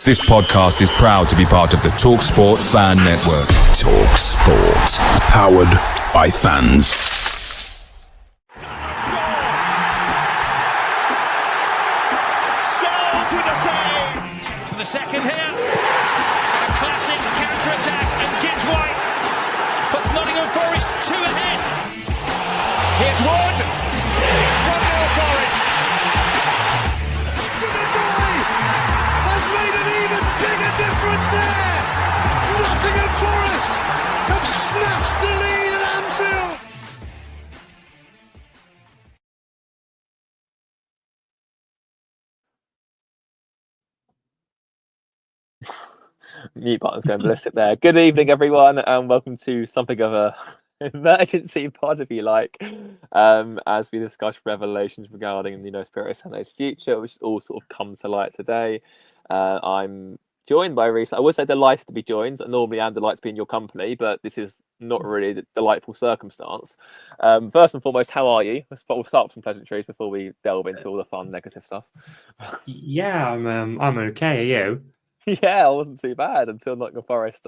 This podcast is proud to be part of the TalkSport Fan Network. TalkSport. Powered by fans. Styles with a save. To the second here. A classic counter-attack and Gibbs White puts Nottingham Forest 2 ahead. Here's Wood. One more Forest. Has made an even bigger difference there. Nottingham Forest have snatched the lead at Anfield. Mute button's going ballistic there. Good evening, everyone, and welcome to something of a emergency pod, if you like, as we discuss revelations regarding Nuno Espirito Santo's future, which all sort of come to light today. I'm joined by Reiss. I would say delighted to be joined. Normally, I'm delighted to be in your company, but this is not really the delightful circumstance. First and foremost, how are you? We'll start with some pleasantries before we delve into all the fun, negative stuff. Yeah, I'm okay. Are you? Yeah, I wasn't too bad until Nottingham Forest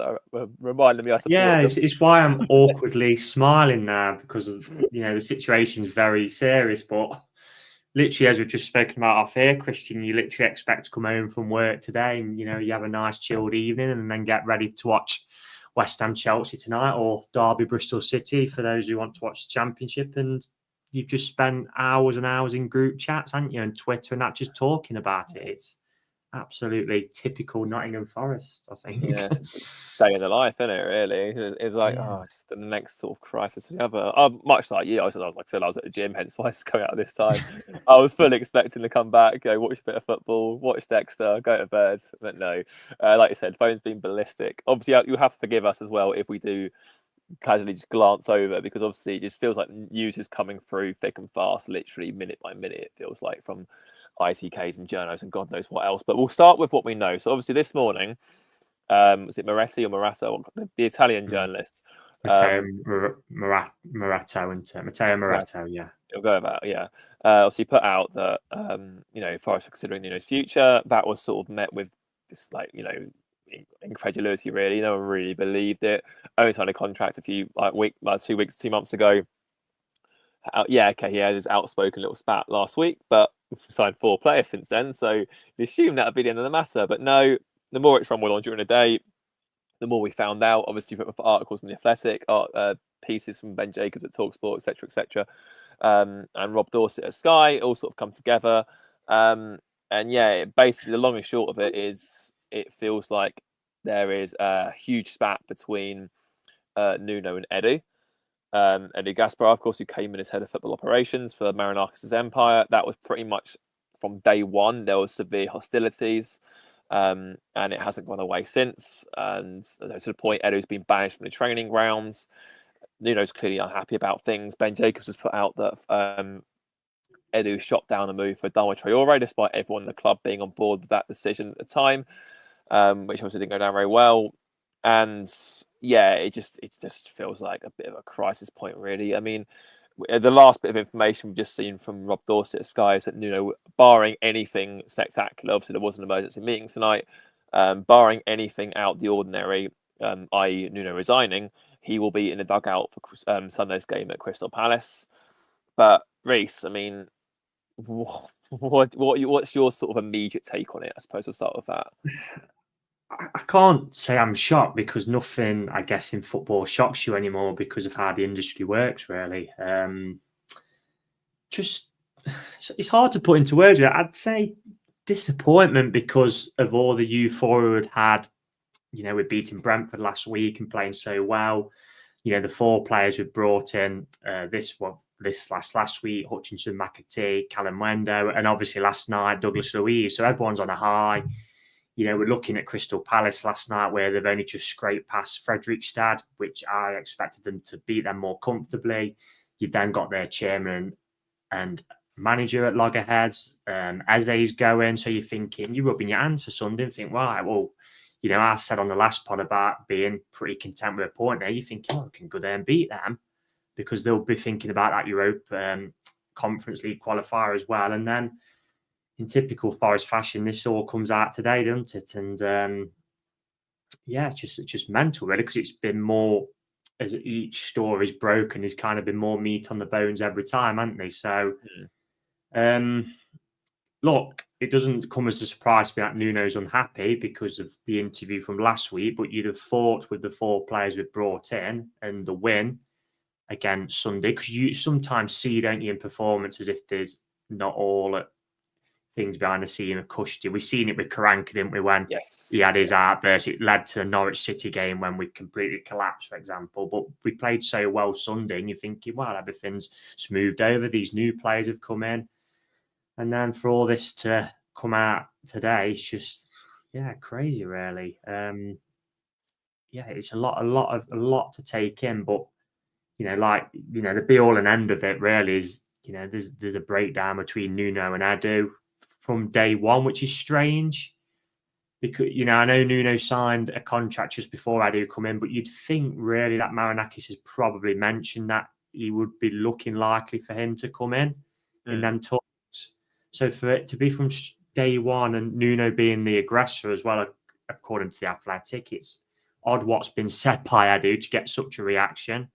reminded me I supported Yeah, them. it's why I'm awkwardly smiling now, because of the situation's very serious. But literally, as we've just spoken about off here, Christian, you literally expect to come home from work today, and you have a nice chilled evening, and then get ready to watch West Ham Chelsea tonight, or Derby Bristol City for those who want to watch the Championship. And you've just spent hours and hours in group chats, haven't you, and Twitter, and that just talking about it. It's absolutely typical Nottingham Forest, I think. Yeah, day in the life, isn't it? Really, it's like just the next sort of crisis to the other. Much like you, I was at the gym, hence why it's going out this time. I was fully expecting to come back, go watch a bit of football, watch Dexter, go to bed, but no. Like you said, phone's been ballistic. Obviously, you have to forgive us as well if we do casually just glance over, because obviously it just feels like news is coming through thick and fast, literally minute by minute. It feels like from ITKs and journos and God knows what else. But we'll start with what we know. So obviously this morning, was it Moretti or Morata, the Italian journalist? Matteo Moretto, yeah. It'll go about, yeah. Obviously put out that, Forest considering Nuno's future. That was sort of met with this, incredulity, really. No one really believed it. Only signed a contract 2 months ago. He had his outspoken little spat last week, but signed 4 players since then, so you assume that would be the end of the matter. But no, the more it's rumbled on during the day, the more we found out. Obviously, from articles from The Athletic, pieces from Ben Jacobs at TalkSport, etc., and Rob Dorset at Sky, all sort of come together. Basically, the long and short of it is, it feels like there is a huge spat between Nuno and Edu. Edu Gaspar, of course, who came in as head of football operations for Marinakis' Empire. That was pretty much from day one. There was severe hostilities, and it hasn't gone away since. And to the point, Edu's been banished from the training grounds. Nuno's clearly unhappy about things. Ben Jacobs has put out that Edu shot down a move for Adama Traore, despite everyone in the club being on board with that decision at the time, which obviously didn't go down very well. And yeah, it just feels like a bit of a crisis point, really. I mean, the last bit of information we've just seen from Rob Dorset at Sky is that Nuno, barring anything spectacular, obviously there was an emergency meeting tonight, barring anything out the ordinary, i.e. Nuno resigning, he will be in the dugout for Sunday's game at Crystal Palace. But Reiss, I mean, what's your sort of immediate take on it? I suppose we'll start with that. I can't say I'm shocked, because nothing, I guess, in football shocks you anymore because of how the industry works, really. It's hard to put into words. I'd say disappointment because of all the euphoria we've had, with beating Brentford last week and playing so well. The 4 players we've brought in last week, Hutchinson, McAtee, Callum Wendo, and obviously last night, Douglas Luiz. So everyone's on a high. We're looking at Crystal Palace last night, where they've only just scraped past Fredrikstad, which I expected them to beat them more comfortably. You then got their chairman and manager at loggerheads. Eze's going, so you're rubbing your hands for Sunday and think, right, well, I've said on the last pod about being pretty content with a point there. You think, we can go there and beat them, because they'll be thinking about that Europa Conference League qualifier as well. And then in typical Forest fashion, this all comes out today, doesn't it? And it's just mental, really, because it's been more as each story's broken. There's kind of been more meat on the bones every time, hasn't they? So, look, it doesn't come as a surprise to me that Nuno's unhappy because of the interview from last week. But you'd have thought with the 4 players we've brought in and the win against Sunday, because you sometimes see, don't you, in performances, if there's not all things behind the scene of custody. We've seen it with Karanka, didn't we, when he had his outburst. It led to the Norwich City game when we completely collapsed, for example. But we played so well Sunday, and you're thinking, well, everything's smoothed over. These new players have come in. And then for all this to come out today, it's just, crazy, really. It's a lot to take in. But, the be all and end of it really is, there's a breakdown between Nuno and Edu from day one, which is strange because, I know Nuno signed a contract just before Edu come in, but you'd think really that Marinakis has probably mentioned that he would be looking likely for him to come in them talks. So for it to be from day one and Nuno being the aggressor as well, according to The Athletic, it's odd what's been said by Edu to get such a reaction.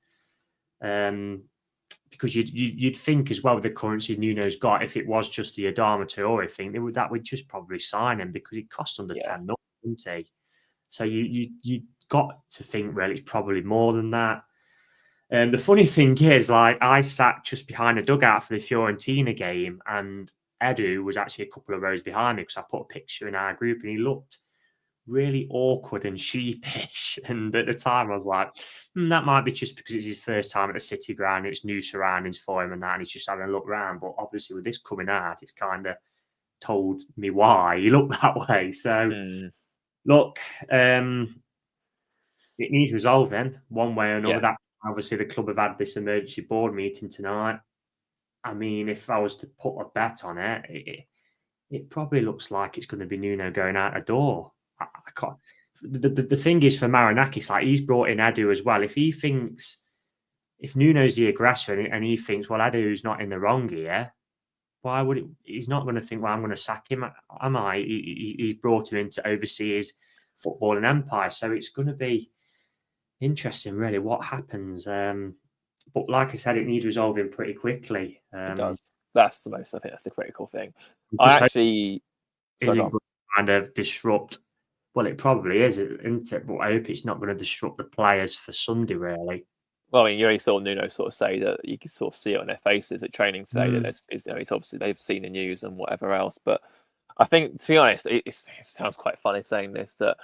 Because you'd think as well with the currency Nuno's got, if it was just the Adama Traore thing, that would just probably sign him because it costs under 10 million, wouldn't he? So you got to think really it's probably more than that. And the funny thing is, I sat just behind the dugout for the Fiorentina game, and Edu was actually a couple of rows behind me because I put a picture in our group, and he looked really awkward and sheepish. And at the time I was like, that might be just because it's his first time at the City ground, it's new surroundings for him and that, and he's just having a look around. But obviously with this coming out, it's kind of told me why he looked that way. So look, it needs resolving one way or another. That obviously the club have had this emergency board meeting tonight. I mean, if I was to put a bet on it, it probably looks like it's going to be Nuno going out the door. I can't. The thing is for Marinakis, he's brought in Edu as well. If Nuno's the aggressor and he thinks, well, Edu's not in the wrong here, why would it? He's not going to think, well, I'm going to sack him. Am I? He's brought him in to oversee his footballing empire. So it's going to be interesting, really, what happens. But like I said, it needs resolving pretty quickly. It does. That's the most. I think that's the critical thing. Isn't going to kind of disrupt. Well, it probably isn't it? But I hope it's not going to disrupt the players for Sunday, really. Well, I mean, you only saw Nuno sort of say that you could sort of see it on their faces at training today that it's obviously they've seen the news and whatever else. But I think, to be honest, it sounds quite funny saying this, that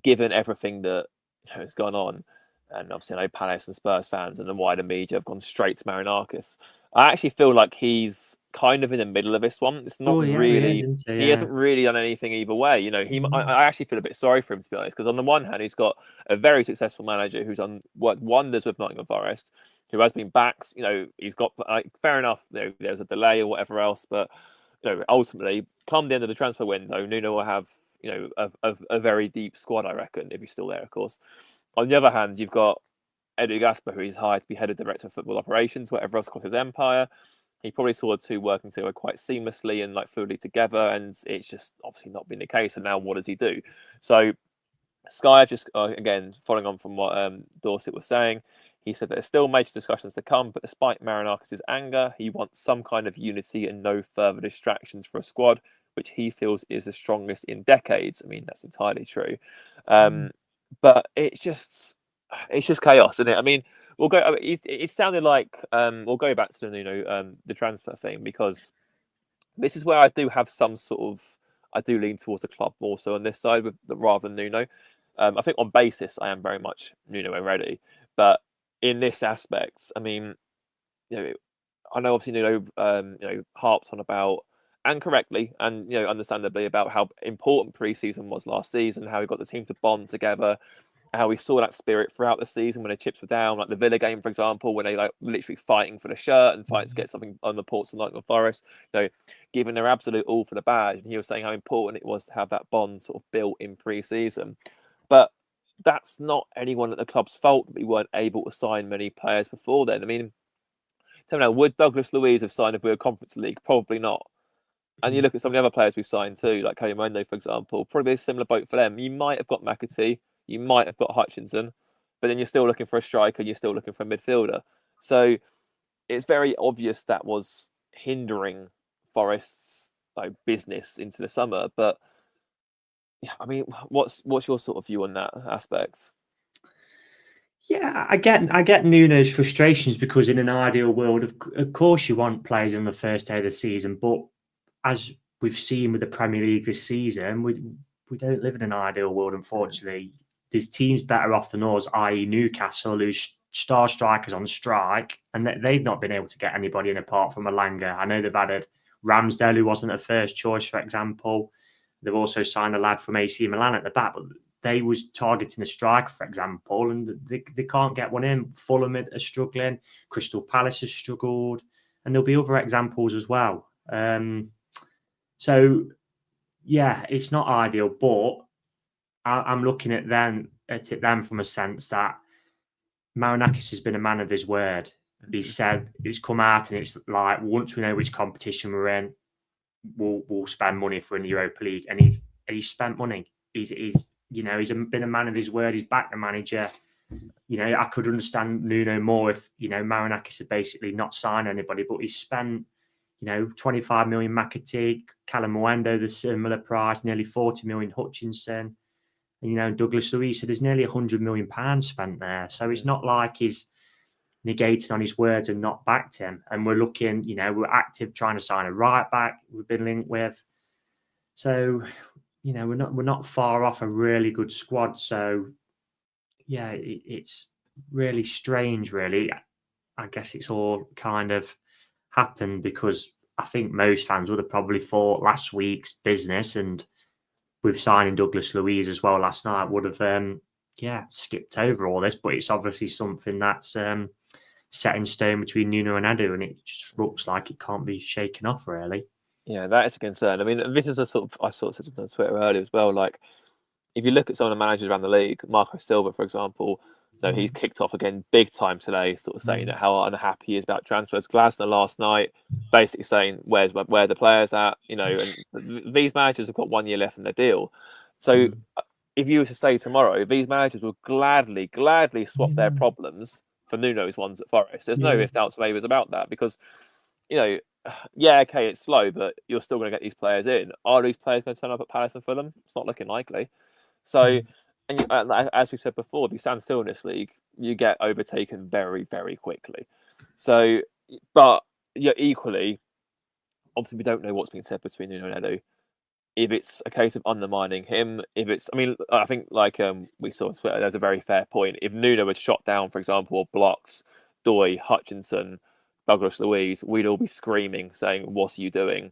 given everything that has gone on, and obviously I know Palace and Spurs fans and the wider media have gone straight to Marinakis, I actually feel like he's kind of in the middle of this one. It's not really. He hasn't really done anything either way. I actually feel a bit sorry for him, to be honest, because on the one hand, he's got a very successful manager who's done wonders with Nottingham Forest, who has been backed. He's got fair enough. There's a delay or whatever else, but ultimately, come the end of the transfer window, Nuno will have a very deep squad, I reckon, if he's still there, of course. On the other hand, you've got Edu Gaspar, who is hired to be head of director of football operations, whatever else across his empire. He probably saw the two working together quite seamlessly and fluidly together, and it's just obviously not been the case. And now what does he do? So Sky have just, again, following on from what Dorset was saying, he said that there's still major discussions to come, but despite Marinakis' anger, he wants some kind of unity and no further distractions for a squad, which he feels is the strongest in decades. I mean, that's entirely true. But it's just chaos, isn't it? I mean, we'll go. It sounded like we'll go back to the the transfer thing, because this is where I do have some sort of, I do lean towards the club more so on this side rather than Nuno. I think on basis I am very much Nuno already, but in this aspect, I mean, I know obviously Nuno harped on about, and correctly and understandably, about how important pre-season was last season, how he got the team to bond together, how we saw that spirit throughout the season when the chips were down, like the Villa game, for example, when they literally fighting for the shirt and fighting to get something on the ports of Nottingham Forest, giving their absolute all for the badge. And he was saying how important it was to have that bond sort of built in pre-season. But that's not anyone at the club's fault that we weren't able to sign many players before then. I mean, tell me now, would Douglas Luiz have signed if we were Conference League? Probably not. And you look at some of the other players we've signed too, like Kalimundo, for example, probably a similar boat for them. You might have got McAtee, you might have got Hutchinson, but then you're still looking for a striker, you're still looking for a midfielder. So it's very obvious that was hindering Forest's business into the summer. But yeah, I mean, what's your sort of view on that aspect? Yeah, I get Nuno's frustrations because in an ideal world, of course, you want players on the first day of the season, but as we've seen with the Premier League this season, we don't live in an ideal world, unfortunately. There's teams better off than us, i.e. Newcastle, whose star strikers on strike, and they've not been able to get anybody in apart from Alanga. I know they've added Ramsdale, who wasn't a first choice, for example. They've also signed a lad from AC Milan at the back, but they was targeting a striker, for example, and they can't get one in. Fulham are struggling. Crystal Palace has struggled. And there'll be other examples as well. So, yeah, it's not ideal, but I'm looking at them from a sense that Marinakis has been a man of his word. He said, he's come out and it's like, once we know which competition we're in, we'll spend money for in the Europa League. And he's spent money. He's been a man of his word. He's backed the manager. I could understand Nuno more if, Marinakis had basically not signed anybody, but he's spent, 25 million McAtee, Kalimundo, the similar price, nearly 40 million Hutchinson, and, Douglas Luiz. So there's nearly £100 million spent there. So it's not like he's negated on his words and not backed him. And we're looking, we're active trying to sign a right back we've been linked with. So, we're not far off a really good squad. So, yeah, it's really strange, really. I guess it's all kind of happened because I think most fans would have probably thought last week's business and with signing Douglas Luiz as well last night would have, skipped over all this. But it's obviously something that's set in stone between Nuno and Edu, and it just looks like it can't be shaken off, really. Yeah, that is a concern. I mean, this is I said something on Twitter earlier as well. Like, if you look at some of the managers around the league, Marco Silva, for example, he's kicked off again big time today, sort of saying how unhappy he is about transfers. Glasner last night, basically saying where the players at, and these managers have got 1 year left in their deal. So if you were to say tomorrow, these managers will gladly swap their problems for Nuno's ones at Forest. There's no ifs, doubts, or maybes about that because, okay, it's slow, but you're still going to get these players in. Are these players going to turn up at Palace and Fulham? It's not looking likely. So, and as we've said before, if you stand still in this league, you get overtaken very, very quickly. So, but equally, obviously, we don't know what's being said between Nuno and Edu. If it's a case of undermining him, I think we saw on Twitter, there's a very fair point. If Nuno had shot down, for example, or blocks Doy, Hutchinson, Douglas Luiz, we'd all be screaming, saying, "What are you doing?"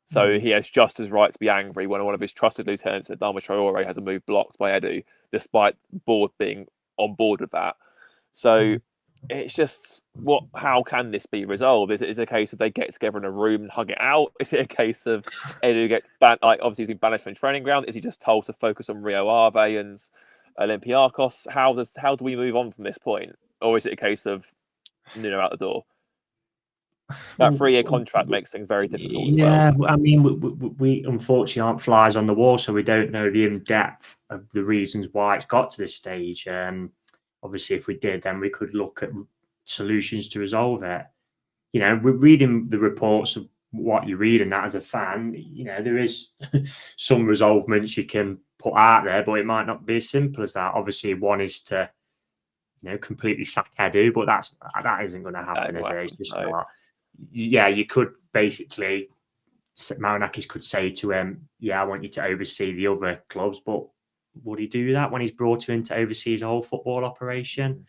So he has just as right to be angry when one of his trusted lieutenants, Adama Traore, has a move blocked by Edu, despite the board being on board with that. So it's just, how can this be resolved? Is it a case of they get together in a room and hug it out? Is it a case of Edu gets banned? Obviously, he's been banished from training ground. Is he just told to focus on Rio Ave and Olympiacos? How do we move on from this point? Or is it a case of Nuno out the door? That 3-year contract makes things very difficult as well. Yeah, I mean, we unfortunately aren't flies on the wall, so we don't know the in-depth of the reasons why it's got to this stage. Obviously, if we did, then we could look at solutions to resolve it. We're reading the reports of what you read and that as a fan, there is some resolvements you can put out there, but it might not be as simple as that. Obviously, one is to, completely sack Edu, but that isn't going to happen, is it? It's just not. Yeah, you could basically, Marinakis could say to him, I want you to oversee the other clubs, but would he do that when he's brought you in to oversee his whole football operation?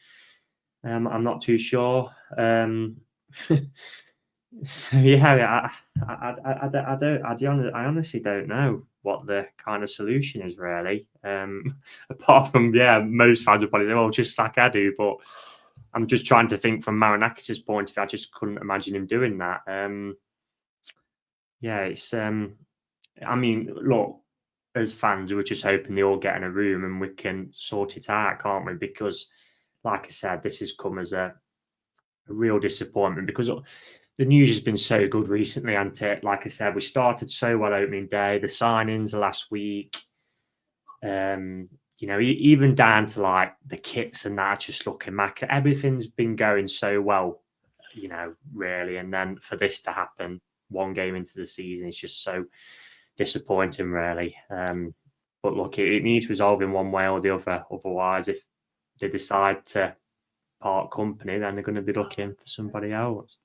I'm not too sure. I honestly don't know what the kind of solution is, really. Apart from, most fans would probably say, well, just sack Edu, but I'm just trying to think from Marinakis' point of view. I just couldn't imagine him doing that. It's. I mean, look, as fans, we're just hoping they all get in a room and we can sort it out, can't we? Because, like I said, this has come as a real disappointment because the news has been so good recently, hasn't it? Like I said, we started so well opening day. The signings last week, even down to like the kits and that, just looking back, everything's been going so well, really. And then for this to happen, one game into the season, is just so disappointing, really. But look, it needs resolving one way or the other. Otherwise, if they decide to part company, then they're going to be looking for somebody else.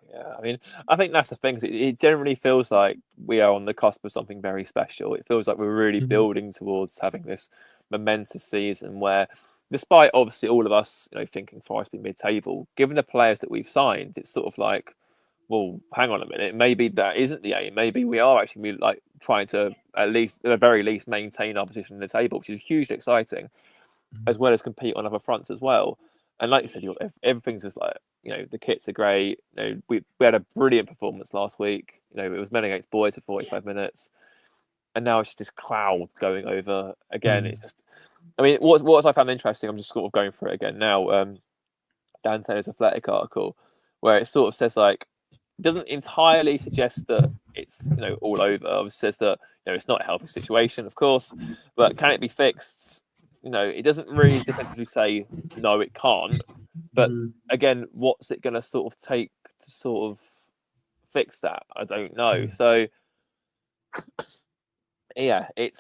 Yeah, I mean, I think that's the thing. It generally feels like we are on the cusp of something very special. It feels like we're really building towards having this momentous season where, despite obviously all of us, thinking Forest be mid-table, given the players that we've signed, it's sort of like, well, hang on a minute. Maybe that isn't the aim. Maybe we are actually like trying to at the very least maintain our position in the table, which is hugely exciting, as well as compete on other fronts as well. And like you said, everything's just like, the kits are great. We had a brilliant performance last week. It was men against boys for 45 minutes. And now it's just this cloud going over again. It's just, I mean, what I found interesting, I'm just sort of going through it again now. Dan Taylor's Athletic article, where it sort of says like, doesn't entirely suggest that it's, all over. It says that, it's not a healthy situation, of course, but can it be fixed? It doesn't really defensively say, no, it can't. But again, what's it going to sort of take to sort of fix that? I don't know. So, yeah, I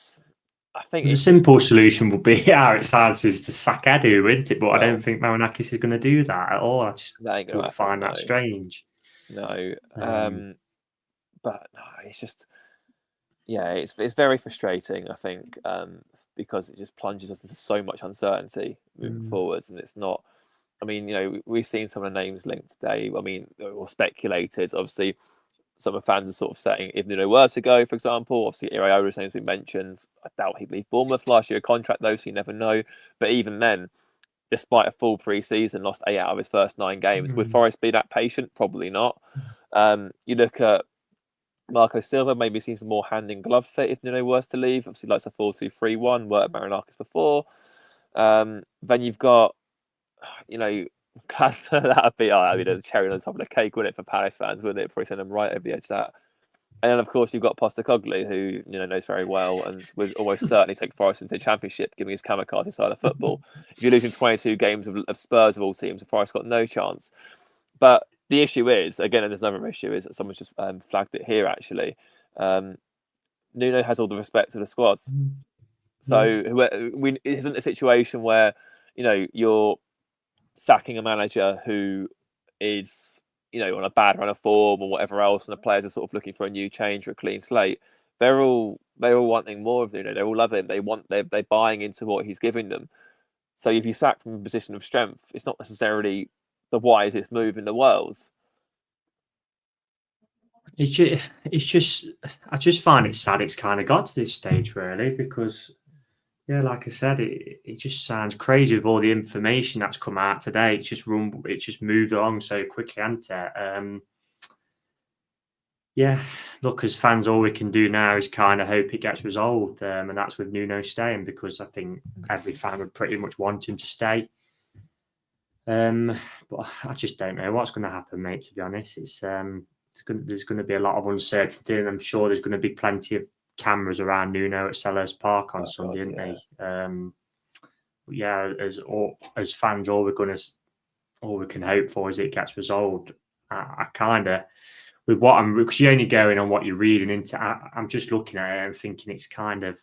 think the simple solution would be, how it sounds, is to sack Edu, isn't it? But I don't think Marinakis is going to do that at all. I just would find that strange. No. But no, it's just, it's very frustrating, I think, because it just plunges us into so much uncertainty moving forwards. And it's not, I mean, we've seen some of the names linked today. I mean, or speculated. Obviously, some of the fans are sort of saying if Nuno were to go, for example, obviously Iraola's name's been mentioned. I doubt he'd leave Bournemouth. Last year contract though, so you never know. But even then, despite a full pre-season, lost 8 out of his first 9 games. Would Forest be that patient? Probably not. You look at Marco Silva, maybe seen some more hand in glove fit if Nuno was to leave. Obviously, likes a 4-2-3-1, worked at Marinakis before. Then you've got, that would be, a cherry on the top of the cake, wouldn't it, for Palace fans, wouldn't it? Probably send them right over the edge of that. And then, of course, you've got Postecoglou, who knows very well and would almost certainly take Forest into the Championship, giving his kamikaze side of football. If you're losing 22 games of Spurs of all teams, Forest got no chance. But the issue is, again, and there's another issue, is that someone's just flagged it here, actually. Nuno has all the respect to the squad. So it isn't a situation where, you're sacking a manager who is, on a bad run of form or whatever else, and the players are sort of looking for a new change or a clean slate. They're all wanting more of Nuno. They all love him. They're buying into what he's giving them. So if you sack from a position of strength, it's not necessarily the wisest move in the world. It's just, I just find it sad it's kind of got to this stage, really, because, like I said, it just sounds crazy with all the information that's come out today. It's just moved along so quickly, hasn't it? Look, as fans, all we can do now is kind of hope it gets resolved, and that's with Nuno staying, because I think every fan would pretty much want him to stay. But I just don't know what's going to happen, mate, to be honest. There's going to be a lot of uncertainty, and I'm sure there's going to be plenty of cameras around Nuno at Selhurst Park on Sunday, isn't they? As fans, all we can hope for is it gets resolved. I kind of, with what because you're only going on what you're reading into. I'm just looking at it and thinking it's kind of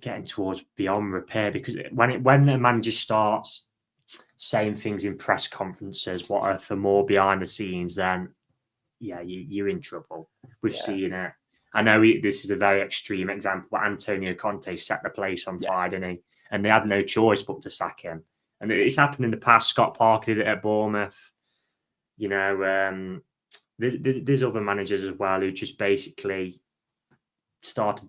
getting towards beyond repair, because when the manager starts saying things in press conferences what are for more behind the scenes, then you're in trouble. We've seen it. I know this is a very extreme example, but Antonio Conte set the place on fire, didn't he? And they had no choice but to sack him. And it's happened in the past. Scott Parker did it at Bournemouth. There's other managers as well who just basically started,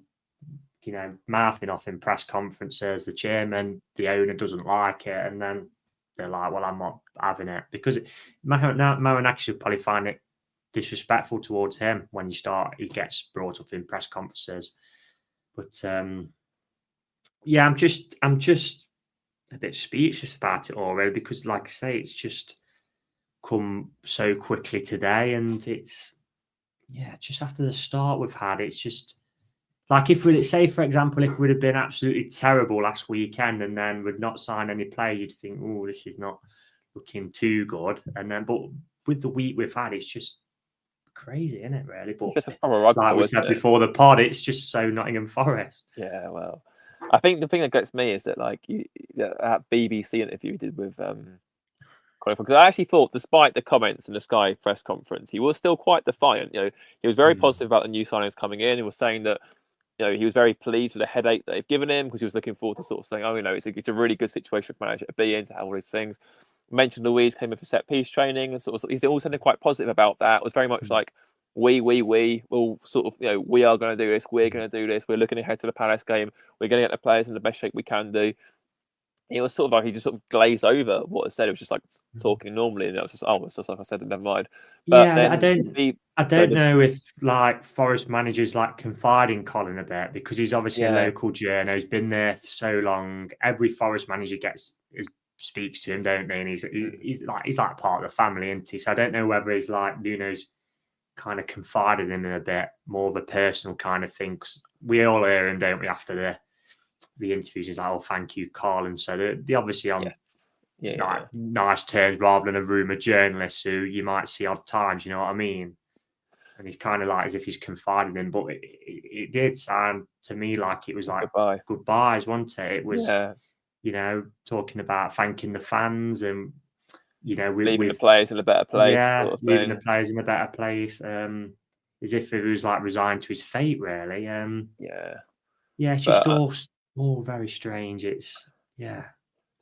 mouthing off in press conferences. The chairman, the owner doesn't like it, and then they're like, well, I'm not having it. Because Marinakis would probably find it disrespectful towards him when he gets brought up in press conferences. But I'm just a bit speechless about it already, because like I say, it's just come so quickly today, and it's just after the start we've had, it's just like if we say, for example, if we'd have been absolutely terrible last weekend and then we'd not signed any players, you'd think, oh, this is not looking too good. And then, but with the week we've had, it's just crazy, isn't it? Really, but It's a proper rug like pull, we isn't said it? before the pod, it's just so Nottingham Forest. Yeah, well, I think the thing that gets me is that like that BBC interview we did with because I actually thought, despite the comments in the Sky press conference, he was still quite defiant. You know, he was very positive about the new signings coming in. He was saying that, you know, he was very pleased with the headache that they've given him because he was looking forward to sort of saying, oh, you know, it's a really good situation for manager to be in, to have all these things. Mentioned Louise came in for set piece training, and sort of he's all sounding quite positive about that. It was very much like we will sort of, you know, we are going to do this. We're going to do this. We're looking ahead to the Palace game. We're going to get the players in the best shape we can do. It was sort of like he just sort of glazed over what I said. It was just like talking normally, and it was just, oh, it's just like I said, never mind. But yeah, then I don't know if like Forest managers like confide in Colin a bit, because he's obviously a local journo. He's been there for so long. Every Forest manager speaks to him, don't they? And he's like part of the family, isn't he? So I don't know whether he's like Nuno's kind of confided in him a bit more of a personal kind of thing. 'Cause we all hear him, don't we, after the interviews? He's like, oh, thank you, Colin. So they obviously on nice terms, rather than a rumour journalist who you might see odd times, you know what I mean? And he's kind of like as if he's confided in, but it did sound to me like it was like goodbyes, wasn't it? It was, you know, talking about thanking the fans and, you know, leaving the players in a better place. Yeah, sort of leaving thing. the players in a better place. As if he was like resigned to his fate, really. It's just all very strange. It's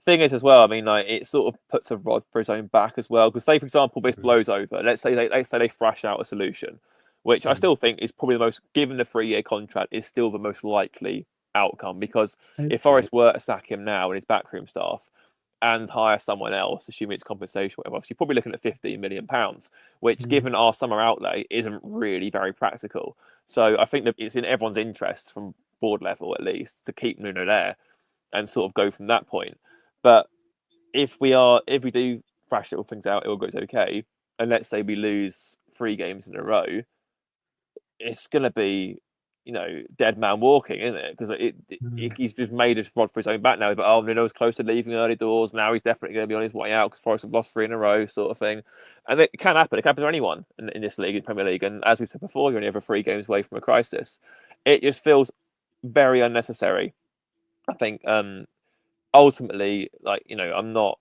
Thing is, as well, I mean, like it sort of puts a rod for his own back as well. Because say, for example, this blows over. Let's say they thrash out a solution, which I still think is probably the most, given the 3-year contract, is still the most likely outcome. Because if Forest were to sack him now and his backroom staff and hire someone else, assuming it's compensation, whatever, you're probably looking at £15 million, which, given our summer outlay, isn't really very practical. So I think that it's in everyone's interest, from board level at least, to keep Nuno there and sort of go from that point. But if we do thrash little things out, it all goes okay, and let's say we lose 3 games in a row, it's going to be, you know, dead man walking, isn't it? Because he's just made a rod for his own back now. But Nuno's close to leaving early doors. Now he's definitely going to be on his way out because Forest have lost 3 in a row, sort of thing. And it can happen. It can happen to anyone in this league, in Premier League. And as we've said before, you're only ever 3 games away from a crisis. It just feels very unnecessary. I think ultimately, like, you know,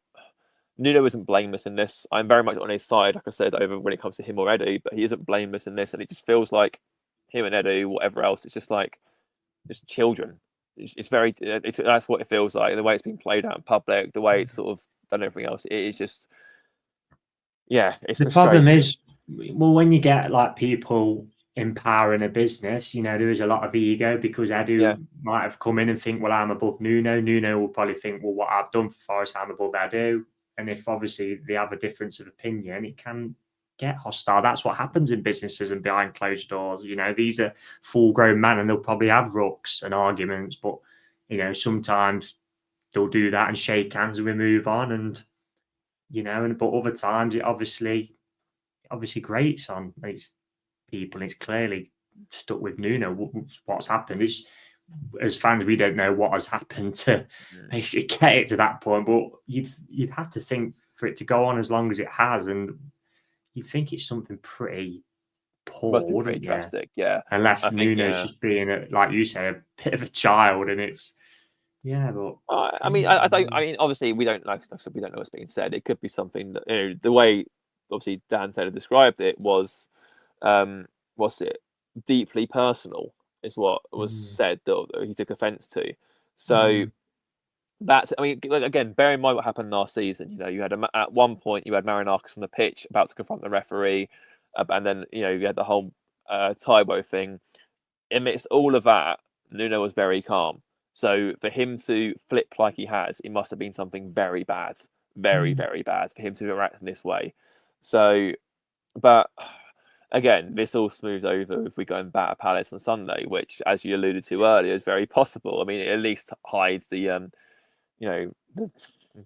Nuno isn't blameless in this. I'm very much on his side, like I said, over when it comes to him or Edu, but he isn't blameless in this. And it just feels like him and Edu, whatever else, it's just like just children. That's what it feels like. The way it's been played out in public, the way it's sort of done everything else, it is just, it's the problem is, well, when you get like people in power in a business, you know, there is a lot of ego, because Edu might have come in and think, well, I'm above Nuno. Nuno will probably think, well, what I've done for Forest, I'm above Edu. And if obviously they have a difference of opinion, it can get hostile. That's what happens in businesses and behind closed doors. You know, these are full-grown men, and they'll probably have rucks and arguments, but, you know, sometimes they'll do that and shake hands and we move on. And, you know, but other times it obviously grates on these people. It's clearly stuck with Nuno. What's happened is, as fans, we don't know what has happened to basically get it to that point. But you'd have to think, for it to go on as long as it has, and you'd think it's something pretty poor, must be pretty drastic, Unless Nuno's just being, like you say, a bit of a child, and it's but I mean, I mean, obviously we don't know what's being said. It could be something that, you know, the way obviously Dan Taylor described it was, what's it, deeply personal is what was said that he took offence to. So that's, I mean, again, bear in mind what happened last season. You know, you had at one point you had Marinakis on the pitch about to confront the referee, and then, you know, you had the whole Taiwo thing. Amidst all of that, Nuno was very calm. So for him to flip like he has, it must have been something very bad, very, very bad for him to react in this way. So, but again, this all smooths over if we go and batter Palace on Sunday, which, as you alluded to earlier, is very possible. I mean, it at least hides the, you know,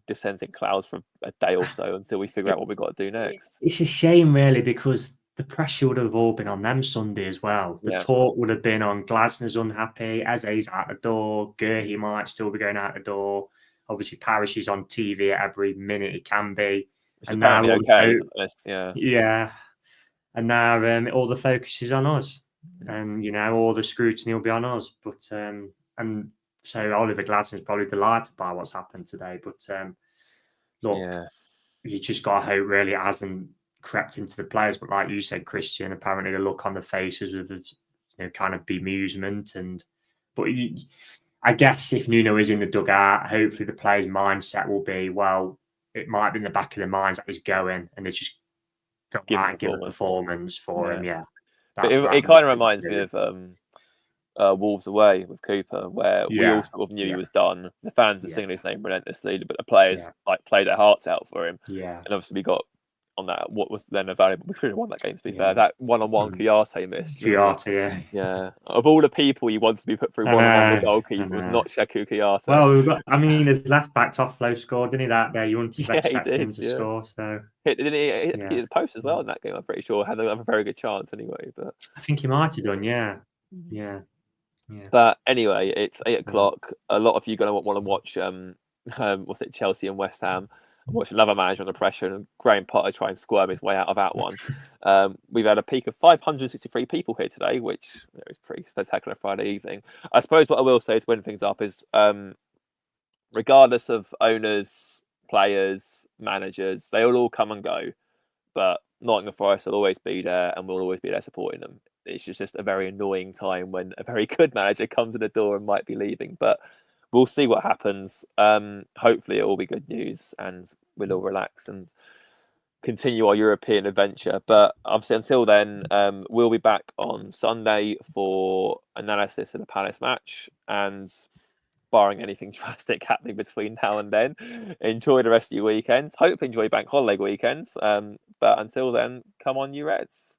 descends in clouds for a day or so until we figure out what we've got to do next. It's a shame, really, because the pressure would have all been on them Sunday as well. The talk would have been on Glasner's unhappy, Eze's out the door, Gerhi might still be going out the door. Obviously, Parish is on TV at every minute he can be. Which and now yeah. And now all the focus is on us. And, all the scrutiny will be on us. But, and so Oliver Glasner's probably delighted by what's happened today. But, look, you just got to hope really it hasn't crept into the players. But like you said, Christian, apparently the look on the faces of kind of bemusement. But I guess if Nuno is in the dugout, hopefully the players' mindset will be, well, it might be in the back of their minds that he's going, and they just go out and give a performance for him. Yeah, but it kind of reminds me of Wolves away with Cooper, where we all sort of knew he was done. The fans were singing his name relentlessly, but the players played their hearts out for him. Yeah, and obviously we got on that what was then available. We should have won that game, to be fair. That one-on-one Kouyaté missed. Kouyaté, Of all the people you want to be put through one-on-one with goalkeeper, was not Sheku Kouyaté. Well, his left back Toffolo scored, didn't he? That day, you wouldn't have expected him to score. So hit the post as well in that game. I'm pretty sure had a very good chance anyway. But I think he might have done. Yeah. But anyway, it's 8:00. A lot of you going to want to watch Chelsea and West Ham. Watch another manager under pressure, and Graham Potter try and squirm his way out of that one. We've had a peak of 563 people here today, which is pretty spectacular Friday evening. I suppose what I will say to win things up is, regardless of owners, players, managers, they will all come and go. But Nottingham Forest will always be there, and we'll always be there supporting them. It's just a very annoying time when a very good manager comes in the door and might be leaving. But we'll see what happens. Hopefully it will be good news and we'll all relax and continue our European adventure. But obviously until then, we'll be back on Sunday for analysis of the Palace match. And barring anything drastic happening between now and then, enjoy the rest of your weekends. Hopefully enjoy bank holiday weekends. But until then, come on, you Reds.